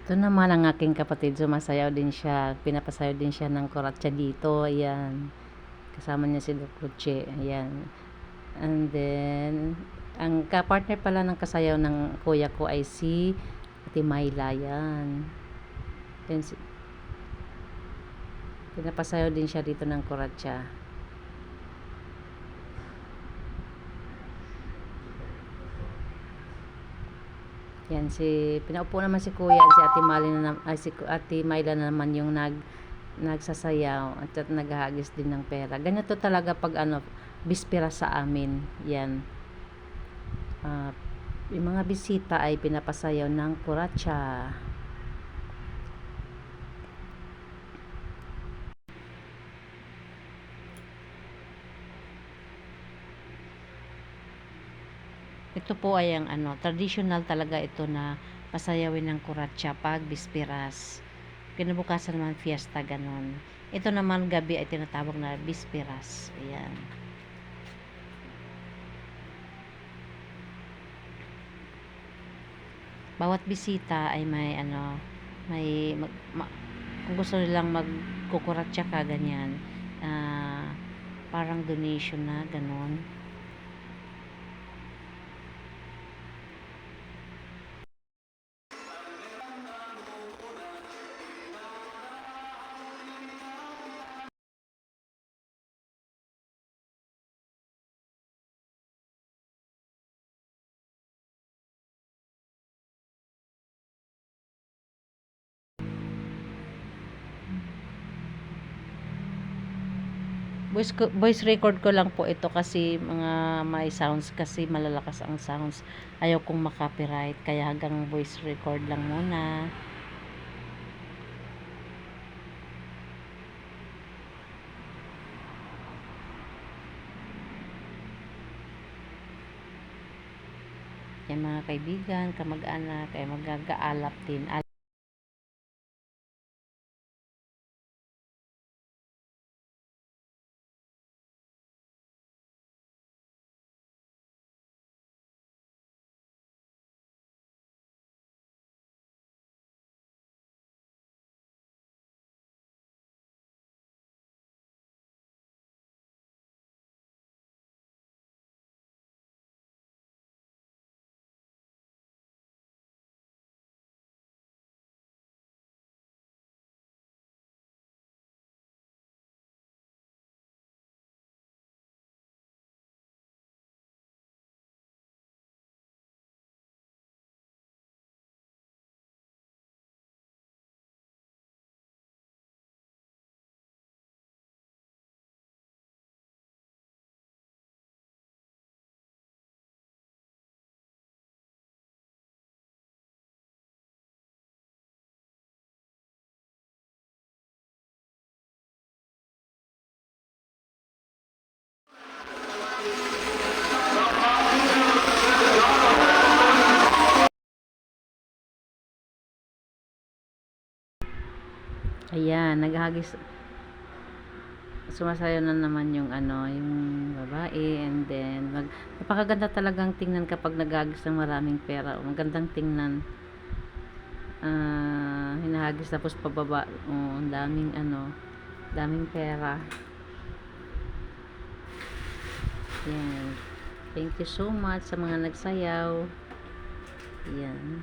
Ito naman ang aking kapatid, sumasayaw din siya. Pinapasayaw din siya ng kuratsa dito. Ayan. Kasama niya si Dokuche. Ayan. And then, ang kapartner pala ng kasayaw ng kuya ko ay si Ate Myla. Ayan. Then, pinapasayaw din siya dito ng kuratsa. Yan, pinaupo naman si kuya, si Ate Mali na, si Ate Myla na naman yung nagsasayaw at naghahagis din ng pera. Ganito talaga pag bispera sa amin. Yan. Yung mga bisita ay pinapasayaw ng kuratsa. Ito po ay ang traditional talaga ito na pasayawin ng kuratsa pag bisperas. Kinabukasan naman fiesta ganon. Ito naman gabi ay tinatawag na bisperas. Ayan. Bawat bisita ay kung gusto nilang magkukuratsa ka ganyan, parang donation na ganon. Voice record ko lang po ito kasi may sounds, kasi malalakas ang sounds. Ayaw kong makopyright kaya hanggang voice record lang muna. Yan mga kaibigan, kamag-anak ay magagaalap din. Ayan, naghagis, sumasayaw na naman yung yung babae, and then napakaganda talagang tingnan kapag naghagis ng maraming pera. Magandang tingnan. Hinahagis tapos pababa. Ang daming pera. Yan. Thank you so much sa mga nagsayaw. Yan.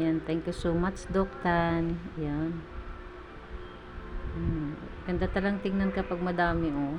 Yan, thank you so much, Doktan. Yan. Ganda talang tingnan kapag madami, oh.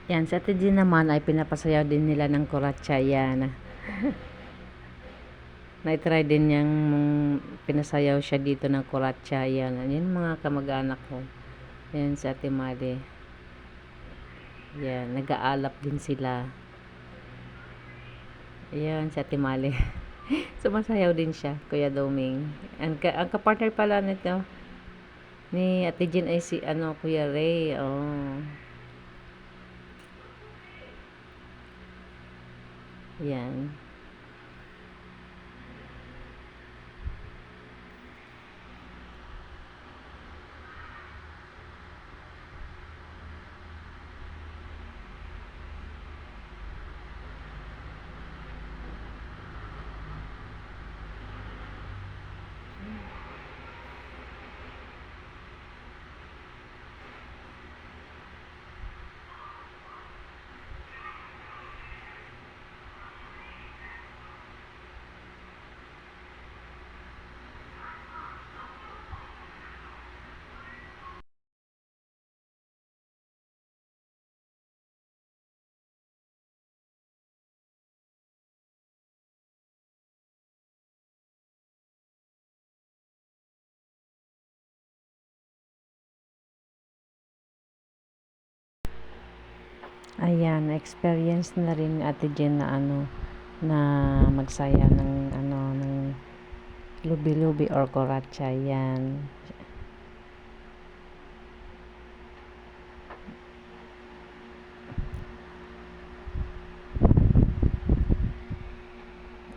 Yan, sa Ate Jean naman ay pinapasayaw din nila ng kuratsa. Yan. Na-try din niyang pinasayaw siya dito ng kuratsa. Yan. Yan mga kamag-anak ko. Yan si Ate Mali. Yan. Nag-aalap din sila. Yan si Ate Mali. Sumasayaw din siya, Kuya Doming. Ang kapartner pala nito ni Ate Jean ay si Kuya Ray. Oh. Yan. Ayan, experience na rin ni Ate Jen na na magsaya ng lubi-lubi or kuratsa. Yan.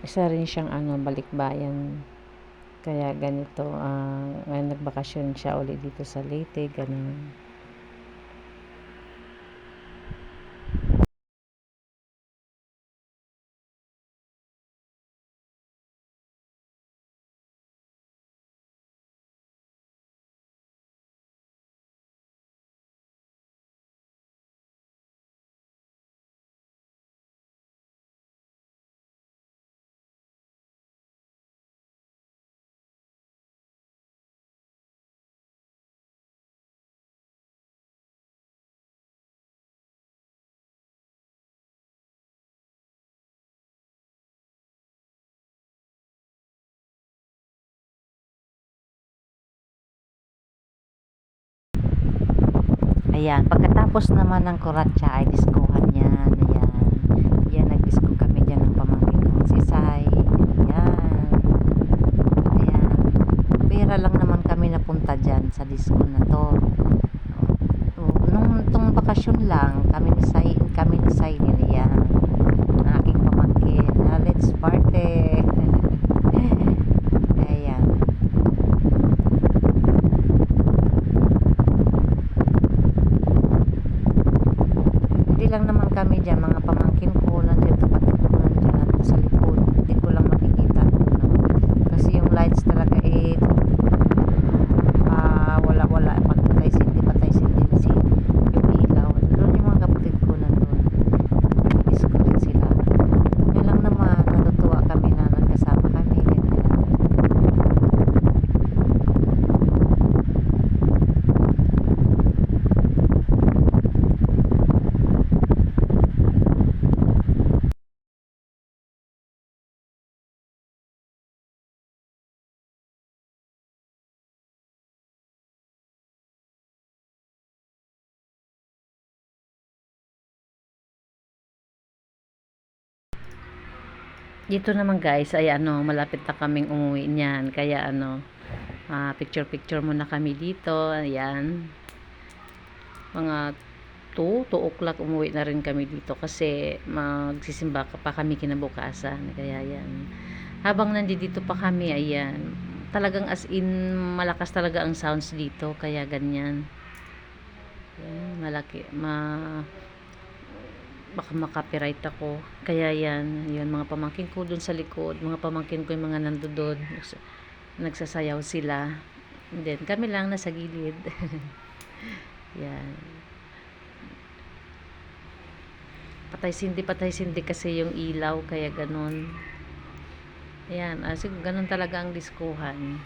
Isa rin siyang balikbayan. Kaya ganito, ngayon nagbakasyon siya ulit dito sa Leyte, ganun. Ayan, pagkatapos naman ng kuratsa ay diskuhan yan. Ayan. Ayan, nagdisko kami dyan ng pamangkin kong si Sai. Ayan. Ayan. Pera lang naman kami napunta dyan sa disco na to. Nung bakasyon lang, kami ni Sai din. Ayan. Ang aking pamangkin. Let's party. Ayan. Lang naman kami dyan, mga pamangkin ko nandiyan, kapatid ko nandiyan at sa likod, hindi ko lang makikita kasi yung lights talaga wala patay sindi kasi yung ilaw doon, yung mga kapatid ko nandun nag-disco sila. Kaya lang naman natutuwa kami na nagkasama kami ganyan. Dito naman guys ay malapit na kaming umuwi niyan. Kaya picture muna kami dito. Ayan. Mga 2 o'clock umuwi na rin kami dito kasi magsisimba pa kami kinabukasan. Kaya yan. Habang nandito pa kami, ayan. Talagang as in malakas talaga ang sounds dito. Kaya ganyan. Ayan, malaki. Baka makapiright ako. Kaya yan mga pamangkin ko dun sa likod, mga pamangkin ko yung mga nandoon, nagsasayaw sila. And then kami lang nasa gilid. Yan. Patay sindi kasi yung ilaw, kaya ganun. Ayan, siguro ganun talaga ang diskuhan.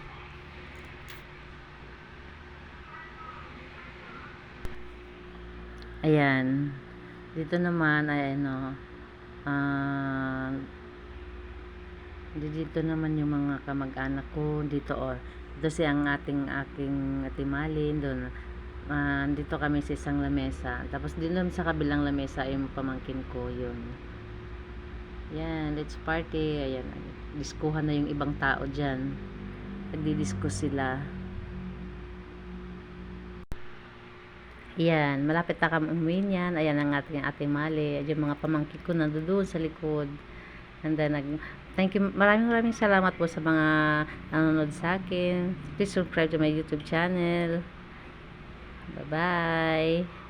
Ayan. Dito naman ay ano, ah, dito naman yung mga kamag-anak ko dito, dito si ang aking Ate Malin doon. Dito kami sa isang lamesa. Tapos din naman sa kabilang lamesa yung pamangkin ko yun. Yan, let's party. Ayan, diskuhan na yung ibang tao dyan. Nagdi-discuss sila. Yan, malapit na kami umuwi niyan. Ayan ang ating Ate Mali. Ayan yung mga pamangkin ko nandoon sa likod. And then, thank you. Maraming salamat po sa mga nanonood sa akin. Please subscribe to my YouTube channel. Bye-bye.